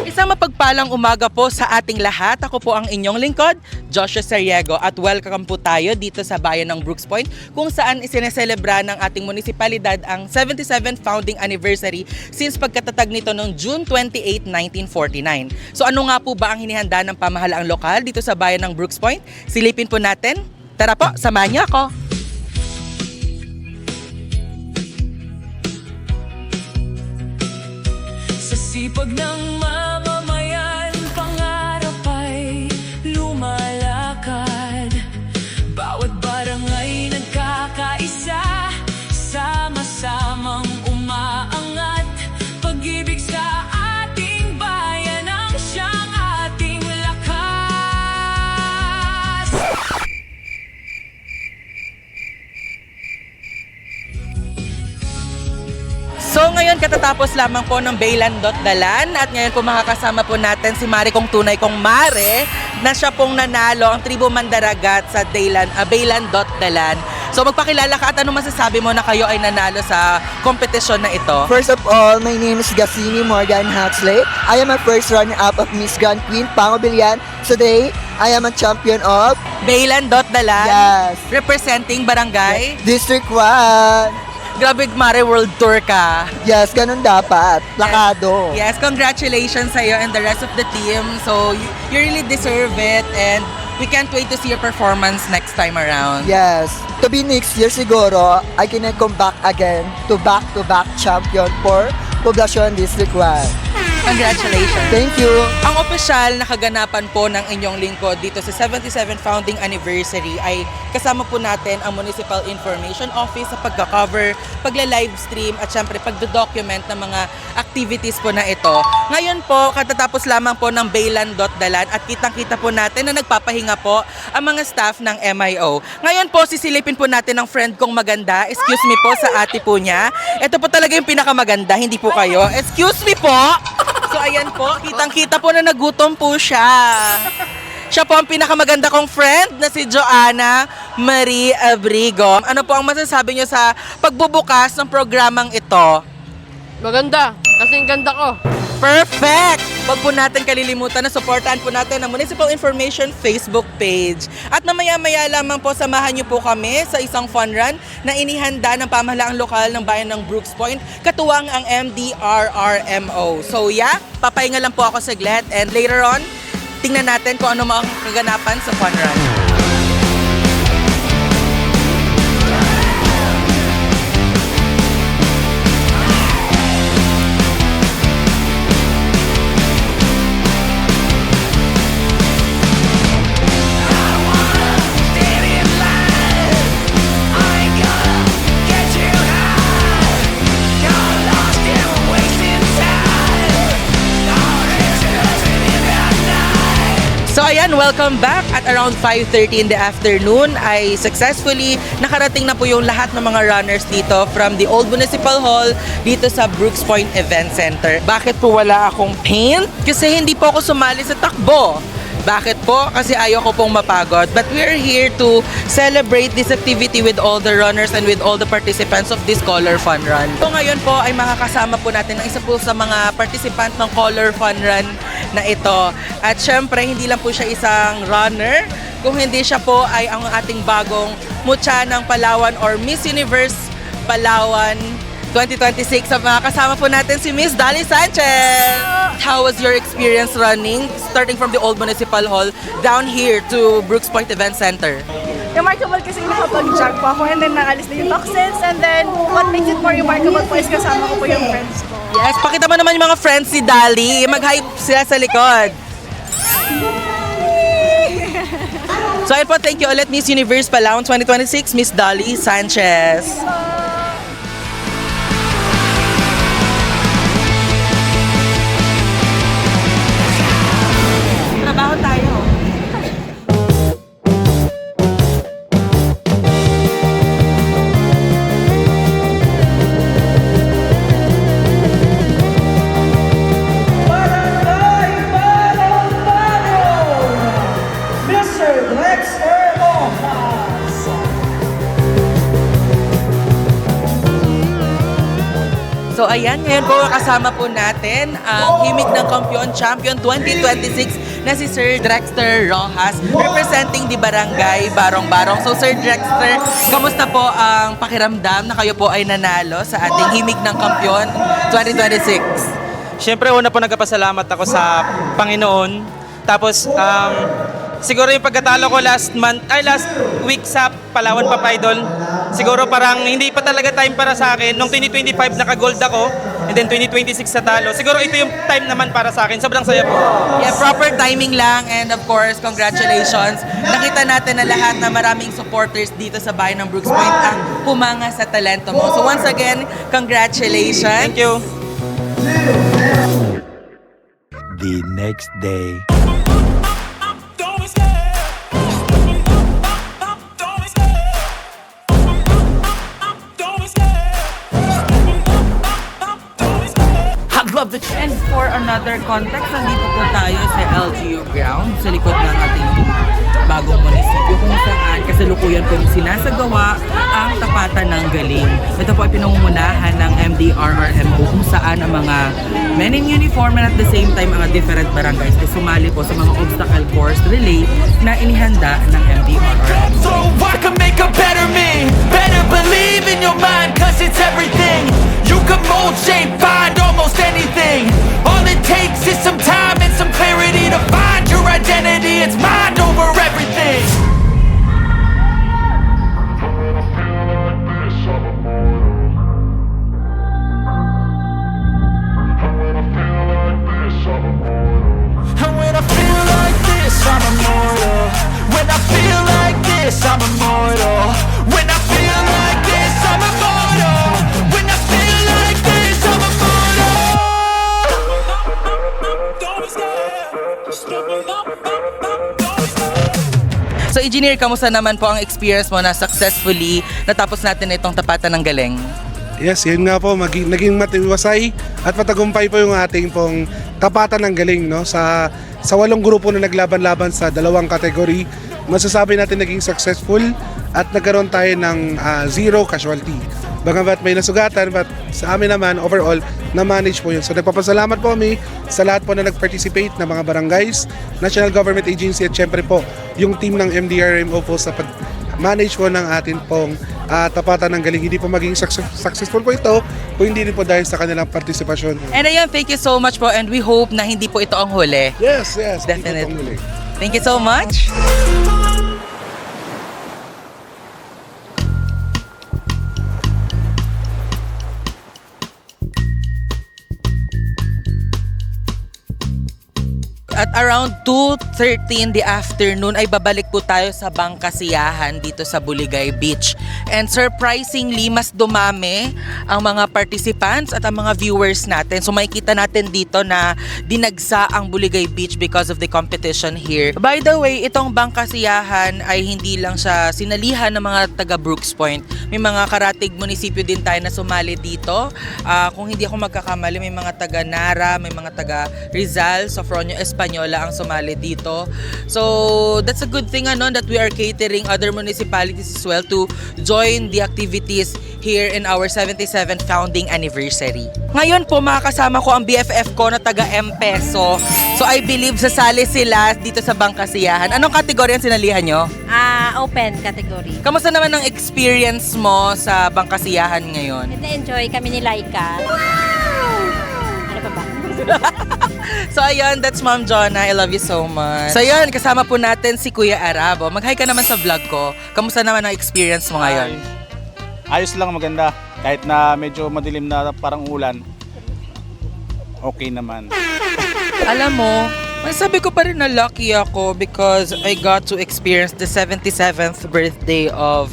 Isang mapagpalang umaga po sa ating lahat. Ako po ang inyong lingkod, Joshua Sariego, at welcome po tayo dito sa bayan ng Brooks Point kung saan isineselebra ng ating munisipalidad ang 77th founding anniversary since pagkatatag nito noong June 28, 1949. So ano nga po ba ang hinihanda ng pamahalaang lokal dito sa bayan ng Brooks Point? Silipin po natin. Tara po, samahan niyo ako. Sa sipag ng mamamayan, pangarap ay lumalakad. Bawat barangay nagkakaisa, sama-samang umaangat. Pag-ibig sa ating bayan ang siyang ating lakas. So ngayon katatapos lamang po ng Baylan.Dalan at ngayon po makakasama po natin si Mare kong tunay kong Mare na siya pong nanalo ang Tribo Mandaragat sa Baylan.Dalan. So magpakilala ka at ano masasabi mo na kayo ay nanalo sa kompetisyon na ito? First of all, my name is Gassini Morgan Huxley. I am a first runner-up of Miss Grand Queen Pangobilian. Today, I am a champion of Baylan.Dalan? Yes. Representing barangay? District 1. Grabe, Mare, world tour ka. Yes, ganun dapat. Plakado. Yes, congratulations sa iyo and the rest of the team. So you really deserve it and we can't wait to see your performance next time around. Yes. To be next year siguro, I can come back again to back-to-back champion for Poblacion District 1. Congratulations. Thank you. Ang opisyal na kaganapan po ng inyong lingkod dito sa 77th founding anniversary ay kasama po natin ang Municipal Information Office sa pagka-cover, pagla-livestream at syempre pagdo-document ng mga activities po na ito. Ngayon po, katatapos lamang po ng Baylan.Dalan at kitang-kita po natin na nagpapahinga po ang mga staff ng MIO. Ngayon po, sisilipin po natin ang friend kong maganda. Excuse me po sa ate po niya. Ito po talaga yung pinakamaganda, hindi po kayo. Excuse me po! So ayan po, kitang-kita po na nagutom po siya. Siya po ang pinakamaganda kong friend na si Joanna Marie Abrigo. Ano po ang masasabi niyo sa pagbubukas ng programang ito? Maganda, kasing ganda ko. Perfect! Huwag po natin kalilimutan na supportahan po natin ang Municipal Information Facebook page. At mamaya-maya lamang po samahan niyo po kami sa isang fun run na inihanda ng pamahalaang lokal ng bayan ng Brooks Point, katuwang ang MDRRMO. So yeah, papahinga lang po ako saglit and later on, tingnan natin kung ano mga kaganapan sa fun run. So ayan, welcome back. At around 5:30 in the afternoon ay successfully nakarating na po yung lahat ng mga runners dito from the Old Municipal Hall dito sa Brooks Point Event Center. Bakit po wala akong paint? Kasi hindi po ako sumali sa takbo. Bakit po? Kasi ayaw ko pong mapagod. But we're here to celebrate this activity with all the runners and with all the participants of this Color Fun Run. So ngayon po ay makakasama po natin ang isa po sa mga participant ng Color Fun Run na ito. At syempre, hindi lang po siya isang runner, kung hindi siya po ay ang ating bagong mutya ng Palawan or Miss Universe Palawan 2026. Sa mga kasama po natin si Miss Dali Sanchez. How was your experience running starting from the Old Municipal Hall down here to Brooks Point Event Center? Remarkable kasi nakapag-jog po ako and then naalis na yung toxins and then what makes it more remarkable po is kasama ko po yung friends ko. Yes, pakita mo naman yung mga friends si Dali. Mag-hype sila sa likod. So ayun po, thank you ulit Miss Universe Palawan 2026, Miss Dali Sanchez. Trabaho tayo. Mr. Dexter Rojas. ayan, ngayon po kasama po natin ang himig ng kampiyon, champion 2026 na si Sir Drexter Rojas, representing the barangay Barong-Barong. So Sir Drexter, kamusta po ang pakiramdam na kayo po ay nanalo sa ating himig ng kampiyon 2026? Siyempre, una po nagpapasalamat ako sa Panginoon. Tapos, siguro yung pagkatalo ko last week sa Palawan Pop Idol, siguro parang hindi pa talaga time para sa akin. Nung 2025 naka-gold ako, and then 2026 sa talo. Siguro ito yung time naman para sa akin. Sobrang saya po. Yeah, proper timing lang, and of course, congratulations. Nakita natin na lahat na maraming supporters dito sa bayan ng Brooks Point ang humanga sa talento mo. So once again, congratulations. Thank you. The next day. And for another context, nandito po tayo sa LGU ground, sa likod ng ating bagong munisipyo, kung saan kasalukuyan po yung sinasagawa ang tapatan ng galing. Ito po ay pinangungunahan ng MDRRMO, kung saan ang mga men in uniform and at the same time mga different barangays ay sumali po sa mga obstacle course relay na inihanda ng MDRRMO. So I can make a better me. Better believe in your mind, cause it's everything. You can mold, shape, find almost anything. All it takes is some time and some clarity to find your identity. It's mind over everything. And when I feel like this, I'm immortal. When I feel like this, I'm immortal. When I feel like this, I'm immortal. When I feel like this, I'm immortal. Don't be scared. Just don't be So Engineer, kamusta naman po ang experience mo na successfully natapos natin itong tapatan ng galing? Yes, yun nga po, naging matiwasay at matagumpay po yung ating pong tapatan ng galing, no? Sa 8 grupo na naglaban-laban sa 2 kategory, masasabi natin naging successful at nagkaroon tayo ng 0 casualty. Bagamat may nasugatan, but sa amin naman, overall, na-manage po yun. So nagpapasalamat po kami sa lahat po na nag-participate na mga barangays, national government agency at syempre po yung team ng MDRRMO po sa manage po ng atin pong tapatan ng galing. Hindi po maging successful po ito kung hindi rin po dahil sa kanilang partisipasyon. And ayun, thank you so much po, and we hope na hindi po ito ang huli. Yes, Definitely. Thank you so much. At around 2:30 in the afternoon ay babalik po tayo sa Bangkasiyahan dito sa Buligay Beach. And surprisingly, mas dumami ang mga participants at ang mga viewers natin. So makikita natin dito na dinagsa ang Buligay Beach because of the competition here. By the way, itong Bangkasiyahan ay hindi lang siya sinalihan ng mga taga Brooks Point. May mga karatig munisipyo din tayo na sumali dito. Kung hindi ako magkakamali, may mga taga Nara, may mga taga Rizal, Sofronio, Española ang sumali dito. So that's a good thing that we are catering other municipalities as well to join the activities here in our 77th founding anniversary. Ngayon po makakasama ko ang BFF ko na taga M-Peso. So I believe sasali sila dito sa Bangkasiyahan. Anong kategorya ang sinalihan nyo? Open category. Kamusta naman ang experience mo sa Bangkasiyahan ngayon? Na-enjoy kami ni Laika. Ano pa ba? So ayun, that's Ma'am Jonna. I love you so much. So ayun, kasama po natin si Kuya Arabo. Mag-hi ka naman sa vlog ko. Kamusta naman ang experience mo ngayon? Ayos lang, maganda. Kahit na medyo madilim na parang ulan, okay naman. Alam mo, may sabi ko pa rin na lucky ako because I got to experience the 77th birthday of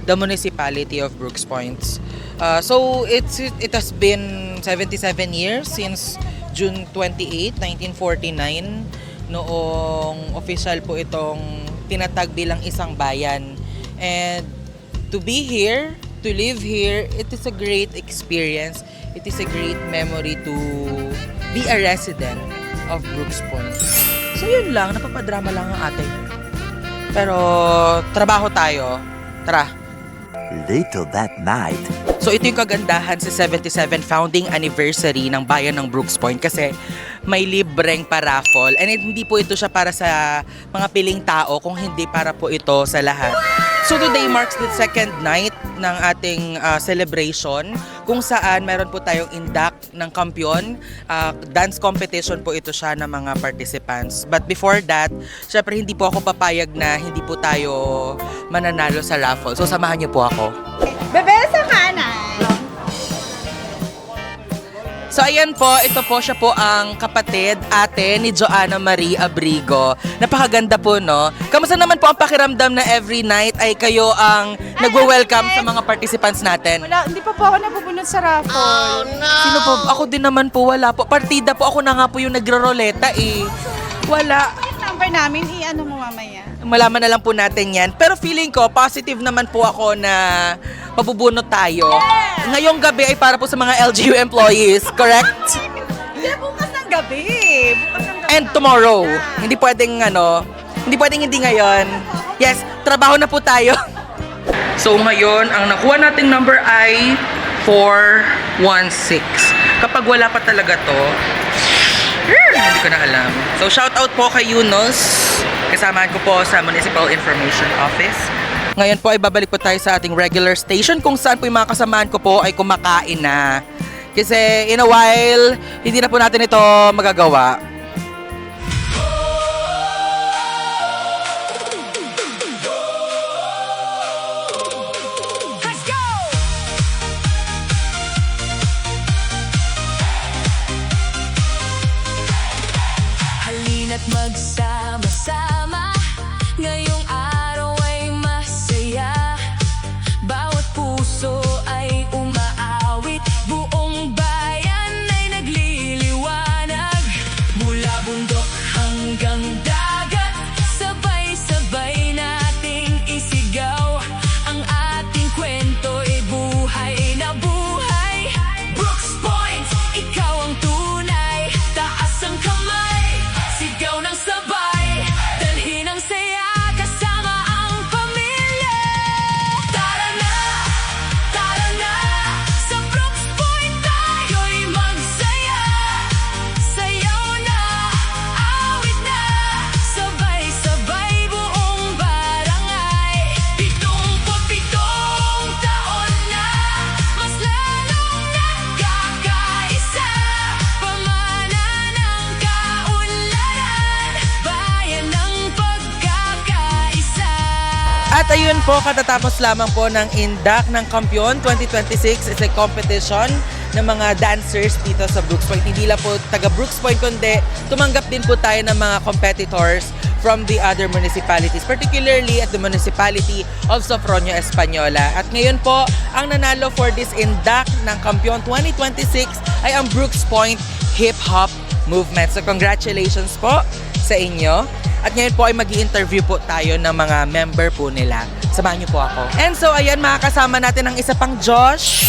the municipality of Brooks Point. So it has been 77 years since June 28, 1949 noong official po itong tinatag bilang isang bayan. And to be here, to live here, it is a great experience. It is a great memory to be a resident of Brooks Point. So yun lang, napapadrama lang ang ate. Pero trabaho tayo. Tara. Later that night. So ito yung kagandahan sa 77 founding anniversary ng Bayan ng Brooks Point kasi may libreng paraffle and hindi po ito siya para sa mga piling tao kung hindi para po ito sa lahat. So today marks the second night ng ating celebration kung saan meron po tayong induct ng kampiyon. Dance competition po ito siya ng mga participants. But before that, syempre hindi po ako papayag na hindi po tayo mananalo sa raffle. So samahan niyo po ako. Bebe sa kanan! So ayan po, ito po siya po ang kapatid, ate ni Joanna Marie Abrigo. Napakaganda po, no? Kamusta naman po ang pakiramdam na every night ay kayo ang nagwe-welcome sa mga participants natin? Wala, hindi pa po ako nabubunod sa raffle. Oh, no! Sino po? Ako din naman po, wala po. Partida po, ako na nga po yung nagro-roleta eh. Wala. Yung number namin, i-ano mo mamaya. Malaman na lang po natin yan. Pero feeling ko, positive naman po ako na mabubunot tayo. Ngayong gabi ay para po sa mga LGU employees, correct? Hindi, bukas ng gabi. And tomorrow. Hindi pwedeng hindi ngayon. Yes, trabaho na po tayo. So ngayon, ang nakuha nating number ay 416. Kapag wala pa talaga to, hindi ko na alam. So shout out po kay Yunus. Kasamahan ko po sa Municipal Information Office. Ngayon po ay babalik po tayo sa ating regular station kung saan po yung mga kasamahan ko po ay kumakain na. Kasi in a while, hindi na po natin ito magagawa. Halina't magsama-sama, ngayong araw ay masaya. Bawat puso ay umaawit, buong bayan ay nagliliwanag. Mula bundok hanggang dagat, sabay-sabay nating isigaw. Ang ating kwento'y buhay na buhay. Brooks Point, ikaw ang tunay. Taas ang kamay, sigaw ng sabay, dalhin ang saya kasama ang pamilya. Tara na, sa Brooks Point tayo'y magsaya. Sayaw na, awit na, sabay-sabay buong barangay. 77 taon na, mas lalong nagkakaisa. Pamana ng kaunlaran, bayan ng pagkakaisa. At ayun po, katatapos lamang po ng induct ng Kampiyon 2026 is a competition ng mga dancers dito sa Brooks Point. Hindi lang po taga Brooks Point, kundi tumanggap din po tayo ng mga competitors from the other municipalities, particularly at the municipality of Sofronio Española. At ngayon po, ang nanalo for this induct ng Kampiyon 2026 ay ang Brooks Point Hip Hop Movement. So congratulations po sa inyo. At ngayon po ay mag-i-interview po tayo ng mga member po nila. Samahan niyo po ako. And so ayan, makakasama natin ang isa pang Josh.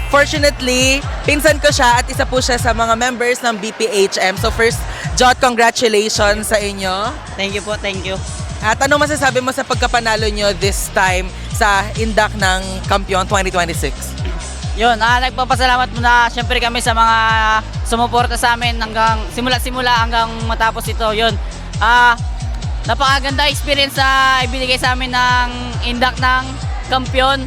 Fortunately, pinsan ko siya at isa po siya sa mga members ng BPHM. So first, Jot, congratulations sa inyo. Thank you po, thank you. At ano masasabi mo sa pagkapanalo nyo this time sa induct ng Kampiyon 2026? Yun, nagpapasalamat muna syempre kami sa mga sumuporta sa amin hanggang simula hanggang matapos ito. Yun, napakaganda experience sa ibinigay sa amin ng induct ng Kampiyon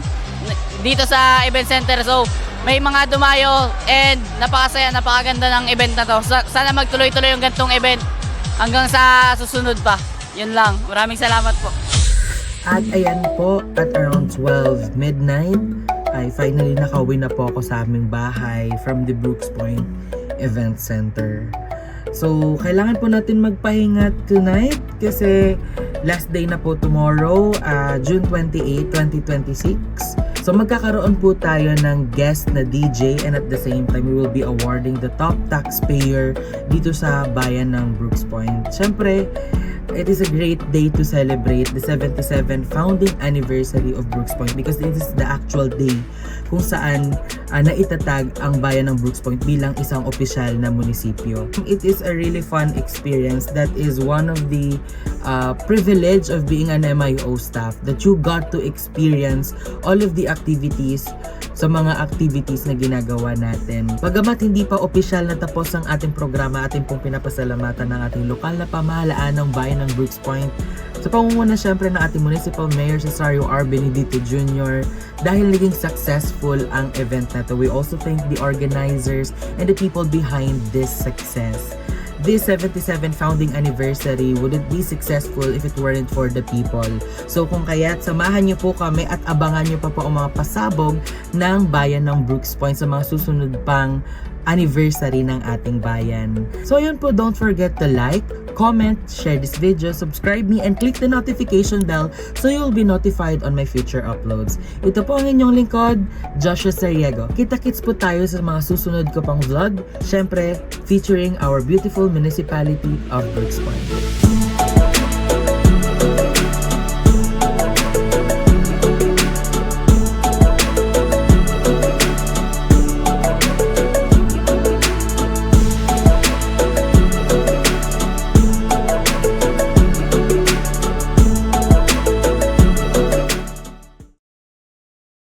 dito sa event center. So, may mga dumayo and napakasaya, napakaganda ng event na to. Sana magtuloy-tuloy yung ganitong event hanggang sa susunod pa. Yun lang. Maraming salamat po. At ayan po, at around 12 midnight, ay finally nakauwi na po ako sa aming bahay from the Brooks Point Event Center. So, kailangan po natin magpahinga tonight kasi last day na po tomorrow, June 28, 2026. So magkakaroon po tayo ng guest na DJ and at the same time we will be awarding the top taxpayer dito sa bayan ng Brooks Point. Siyempre, it is a great day to celebrate the 77 founding anniversary of Brooks Point because this is the actual day kung saan naitatag ang bayan ng Brooks Point bilang isang opisyal na munisipyo. It is a really fun experience that is one of the privilege of being an MIO staff, that you got to experience all of the activities sa mga activities na ginagawa natin. Bagamat hindi pa opisyal na tapos ang ating programa, ating pong pinapasalamatan ng ating lokal na pamahalaan ng bayan ng Brooks Point sa pangunguna syempre ng ating Municipal Mayor Cesario R. Benedito Jr. dahil naging successful ang event na to. We also thank the organizers and the people behind this success. This 77 founding anniversary wouldn't be successful if it weren't for the people. So kung kaya't samahan niyo po kami at abangan niyo pa po ang mga pasabog ng bayan ng Brooks Point sa mga susunod pang anniversary ng ating bayan. So yun po, don't forget to like, comment, share this video, subscribe me, and click the notification bell so you'll be notified on my future uploads. Ito po ang inyong lingkod, Joshua Sariego. Kita-kits po tayo sa mga susunod ko pang vlog, syempre featuring our beautiful municipality of Brooks Point.